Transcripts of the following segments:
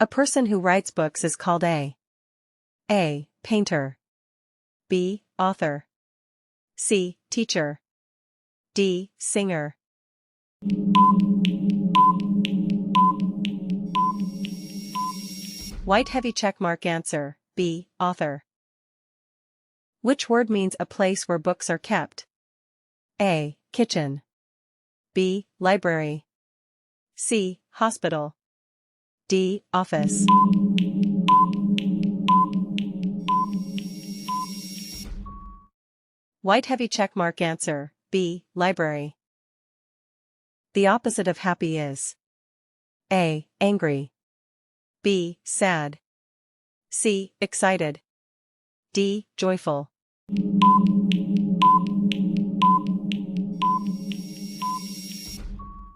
A person who writes books is called a painter, b author, c teacher, d singer. White heavy checkmark answer, b author. Which word means a place where books are kept? A kitchen, b library, c hospital, d office. White heavy checkmark answer, b library. The opposite of happy is a angry, b sad, c excited, d joyful.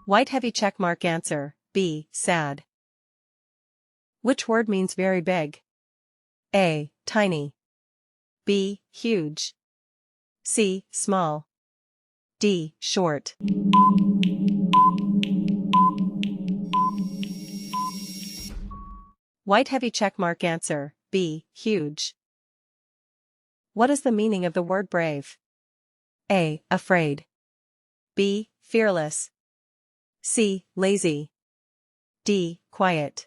White heavy checkmark answer, b sad. Which word means very big? A tiny, b huge, c small, d short. White heavy checkmark answer, b huge. What is the meaning of the word brave? A afraid, b fearless, c lazy, d quiet.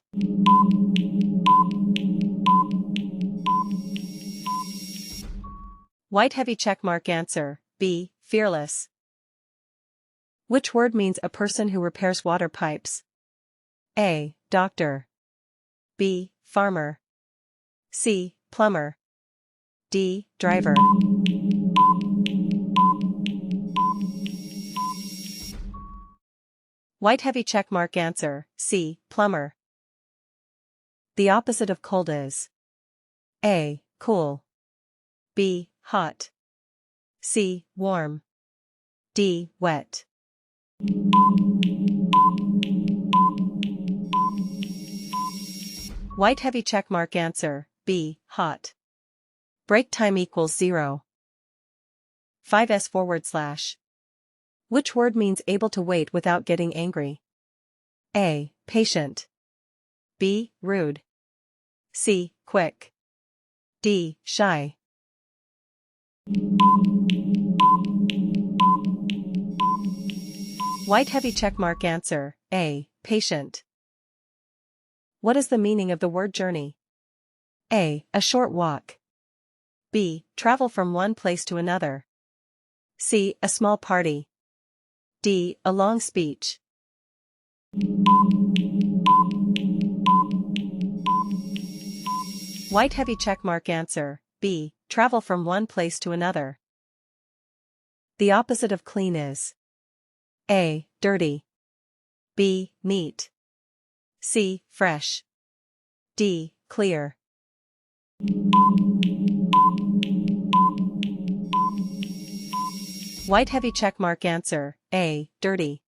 White heavy checkmark answer, b fearless. Which word means a person who repairs water pipes? A doctor, b farmer, c plumber, d driver. White heavy checkmark answer, c plumber. The opposite of cold is a cool, b hot, c warm, d wet. White heavy checkmark answer, b hot. Break time equals 0. 5s/. Which word means able to wait without getting angry? A patient, b rude, c quick, d shy. White heavy checkmark answer, a patient. What is the meaning of the word journey? A short walk, b travel from one place to another, c a small party, d a long speech. White heavy checkmark answer, b travel from one place to another. The opposite of clean is a dirty, b neat, c fresh, d clear. White heavy checkmark answer, a dirty.